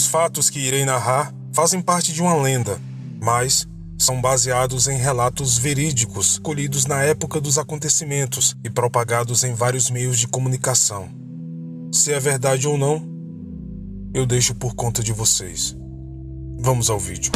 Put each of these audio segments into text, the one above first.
Os fatos que irei narrar fazem parte de uma lenda, mas são baseados em relatos verídicos colhidos na época dos acontecimentos e propagados em vários meios de comunicação. Se é verdade ou não, eu deixo por conta de vocês. Vamos ao vídeo.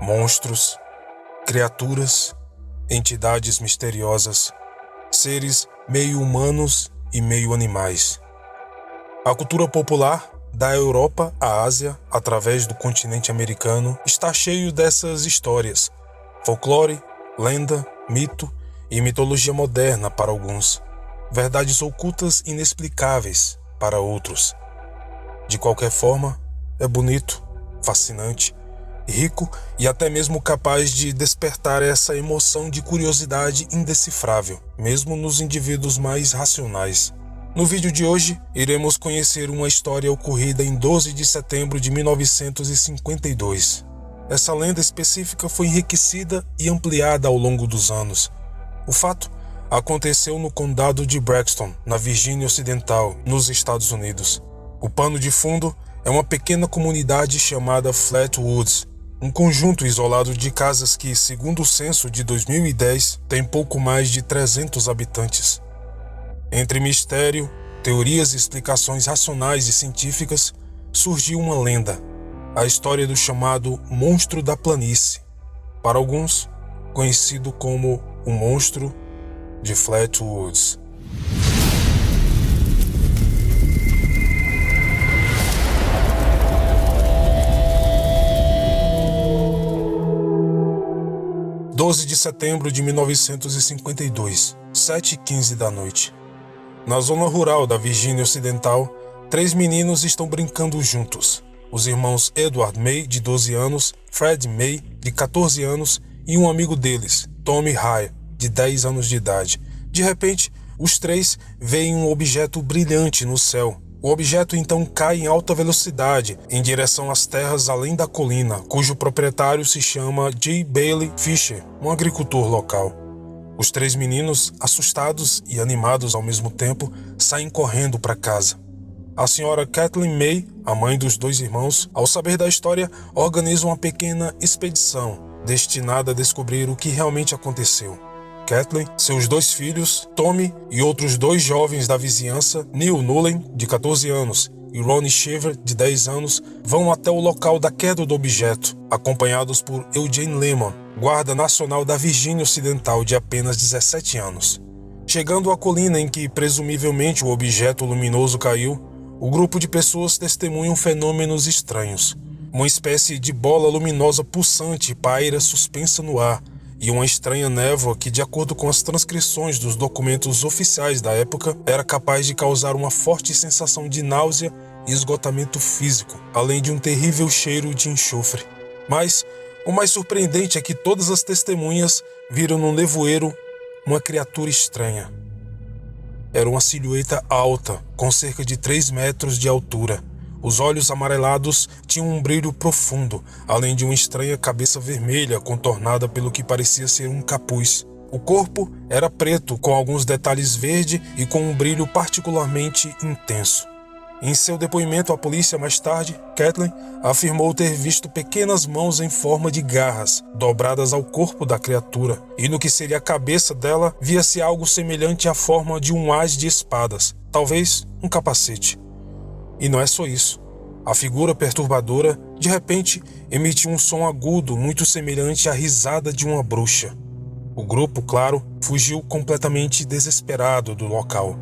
Monstros, criaturas, entidades misteriosas, seres meio humanos e meio animais. A cultura popular, da Europa à Ásia, através do continente americano, está cheio dessas histórias. Folclore, lenda, mito e mitologia moderna para alguns. Verdades ocultas inexplicáveis para outros. De qualquer forma, é bonito, fascinante, rico e até mesmo capaz de despertar essa emoção de curiosidade indecifrável, mesmo nos indivíduos mais racionais. No vídeo de hoje, iremos conhecer uma história ocorrida em 12 de setembro de 1952. Essa lenda específica foi enriquecida e ampliada ao longo dos anos. O fato aconteceu no condado de Braxton, na Virgínia Ocidental, nos Estados Unidos. O pano de fundo é uma pequena comunidade chamada Flatwoods, um conjunto isolado de casas que, segundo o censo de 2010, tem pouco mais de 300 habitantes. Entre mistério, teorias e explicações racionais e científicas, surgiu uma lenda, a história do chamado Monstro da Planície, para alguns conhecido como o Monstro de Flatwoods. – 12 de setembro de 1952, 7h15 da noite. Na zona rural da Virgínia Ocidental, 3 meninos estão brincando juntos. Os irmãos Edward May, de 12 anos, Fred May, de 14 anos, e um amigo deles, Tommy Hire, de 10 anos de idade. De repente, os três veem um objeto brilhante no céu. O objeto então cai em alta velocidade em direção às terras além da colina, cujo proprietário se chama J. Bailey Fisher, um agricultor local. Os 3 meninos, assustados e animados ao mesmo tempo, saem correndo para casa. A senhora Kathleen May, a mãe dos 2 irmãos, ao saber da história, organiza uma pequena expedição destinada a descobrir o que realmente aconteceu. Kathleen, seus 2 filhos, Tommy e outros 2 jovens da vizinhança, Neil Nullen, de 14 anos, e Ronnie Shiver, de 10 anos, vão até o local da queda do objeto, acompanhados por Eugene Lemon, guarda nacional da Virgínia Ocidental de apenas 17 anos. Chegando à colina em que presumivelmente o objeto luminoso caiu, o grupo de pessoas testemunham fenômenos estranhos. Uma espécie de bola luminosa pulsante paira suspensa no ar, e uma estranha névoa que, de acordo com as transcrições dos documentos oficiais da época, era capaz de causar uma forte sensação de náusea e esgotamento físico, além de um terrível cheiro de enxofre. Mas o mais surpreendente é que todas as testemunhas viram no nevoeiro uma criatura estranha. Era uma silhueta alta, com cerca de 3 metros de altura. Os olhos amarelados tinham um brilho profundo, além de uma estranha cabeça vermelha contornada pelo que parecia ser um capuz. O corpo era preto, com alguns detalhes verde e com um brilho particularmente intenso. Em seu depoimento à polícia mais tarde, Kathleen afirmou ter visto pequenas mãos em forma de garras, dobradas ao corpo da criatura, e no que seria a cabeça dela, via-se algo semelhante à forma de um haz de espadas, talvez um capacete. E não é só isso. A figura perturbadora, de repente, emitiu um som agudo muito semelhante à risada de uma bruxa. O grupo, claro, fugiu completamente desesperado do local.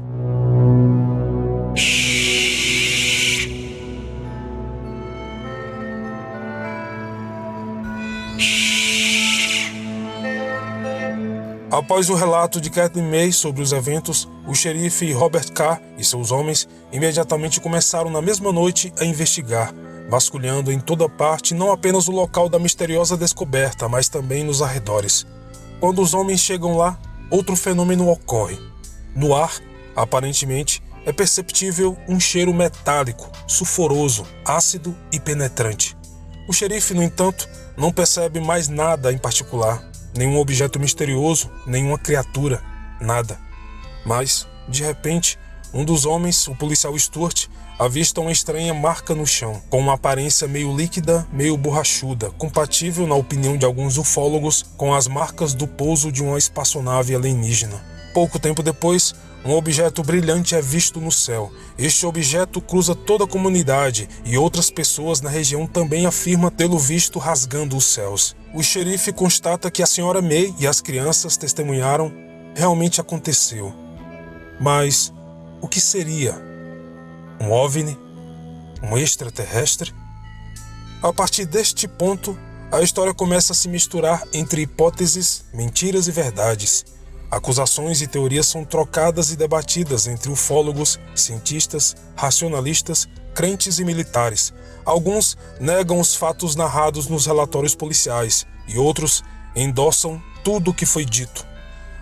Após o relato de Kathleen May sobre os eventos, o xerife Robert Carr e seus homens imediatamente começaram na mesma noite a investigar, vasculhando em toda parte não apenas o local da misteriosa descoberta, mas também nos arredores. Quando os homens chegam lá, outro fenômeno ocorre. No ar, aparentemente, é perceptível um cheiro metálico, sulfuroso, ácido e penetrante. O xerife, no entanto, não percebe mais nada em particular. Nenhum objeto misterioso, nenhuma criatura, nada. Mas, de repente, um dos homens, o policial Stuart, avista uma estranha marca no chão, com uma aparência meio líquida, meio borrachuda, compatível, na opinião de alguns ufólogos, com as marcas do pouso de uma espaçonave alienígena. Pouco tempo depois, um objeto brilhante é visto no céu. Este objeto cruza toda a comunidade e outras pessoas na região também afirmam tê-lo visto rasgando os céus. O xerife constata que a senhora May e as crianças testemunharam realmente aconteceu. Mas o que seria? Um OVNI? Um extraterrestre? A partir deste ponto, a história começa a se misturar entre hipóteses, mentiras e verdades. Acusações e teorias são trocadas e debatidas entre ufólogos, cientistas, racionalistas, crentes e militares. Alguns negam os fatos narrados nos relatórios policiais e outros endossam tudo o que foi dito.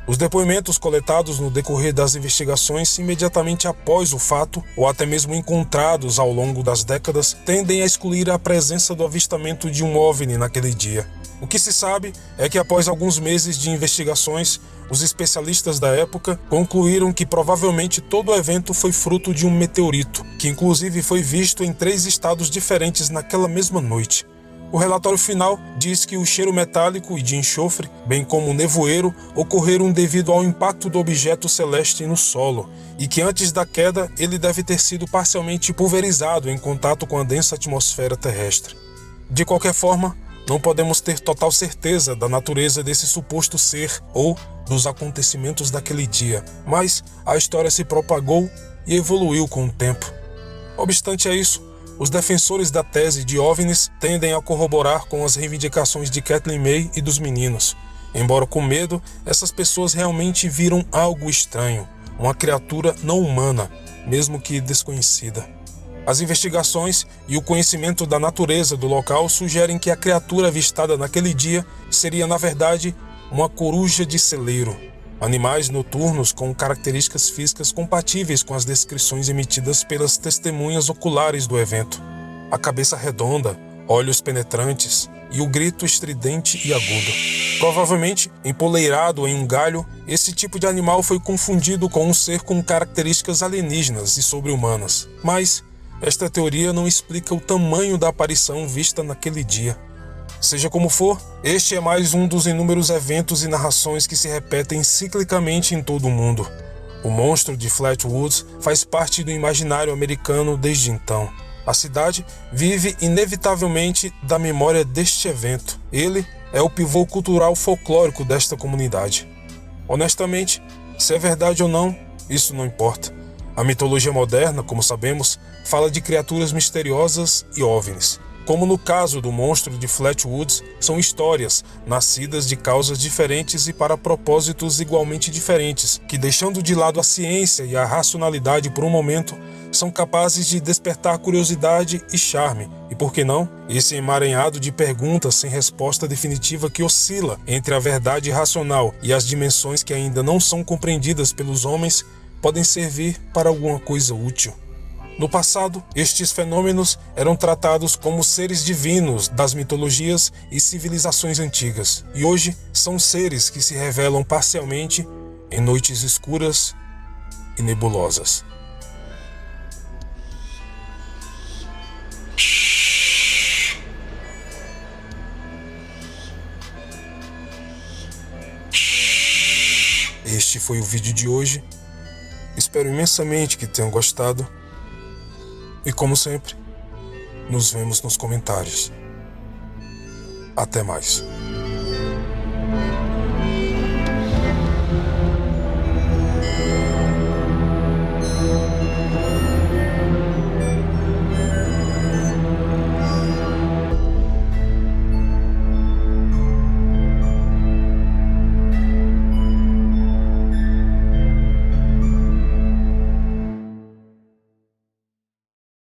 Os depoimentos coletados no decorrer das investigações imediatamente após o fato, ou até mesmo encontrados ao longo das décadas, tendem a excluir a presença do avistamento de um OVNI naquele dia. O que se sabe é que após alguns meses de investigações, os especialistas da época concluíram que provavelmente todo o evento foi fruto de um meteorito, que inclusive foi visto em 3 estados diferentes naquela mesma noite. O relatório final diz que o cheiro metálico e de enxofre, bem como o nevoeiro, ocorreram devido ao impacto do objeto celeste no solo, e que antes da queda ele deve ter sido parcialmente pulverizado em contato com a densa atmosfera terrestre. De qualquer forma, não podemos ter total certeza da natureza desse suposto ser ou dos acontecimentos daquele dia, mas a história se propagou e evoluiu com o tempo. Obstante a isso, os defensores da tese de OVNIs tendem a corroborar com as reivindicações de Kathleen May e dos meninos. Embora com medo, essas pessoas realmente viram algo estranho, uma criatura não humana, mesmo que desconhecida. As investigações e o conhecimento da natureza do local sugerem que a criatura avistada naquele dia seria, na verdade, uma coruja de celeiro. Animais noturnos com características físicas compatíveis com as descrições emitidas pelas testemunhas oculares do evento. A cabeça redonda, olhos penetrantes e o grito estridente e agudo. Provavelmente, empoleirado em um galho, esse tipo de animal foi confundido com um ser com características alienígenas e sobre-humanas. Mas esta teoria não explica o tamanho da aparição vista naquele dia. Seja como for, este é mais um dos inúmeros eventos e narrações que se repetem ciclicamente em todo o mundo. O monstro de Flatwoods faz parte do imaginário americano desde então. A cidade vive inevitavelmente da memória deste evento. Ele é o pivô cultural folclórico desta comunidade. Honestamente, se é verdade ou não, isso não importa. A mitologia moderna, como sabemos, fala de criaturas misteriosas e OVNIs. Como no caso do monstro de Flatwoods, são histórias nascidas de causas diferentes e para propósitos igualmente diferentes, que, deixando de lado a ciência e a racionalidade por um momento, são capazes de despertar curiosidade e charme, e por que não, esse emaranhado de perguntas sem resposta definitiva que oscila entre a verdade racional e as dimensões que ainda não são compreendidas pelos homens, podem servir para alguma coisa útil. No passado, estes fenômenos eram tratados como seres divinos das mitologias e civilizações antigas, e hoje são seres que se revelam parcialmente em noites escuras e nebulosas. Este foi o vídeo de hoje. Espero imensamente que tenham gostado. E como sempre, nos vemos nos comentários. Até mais.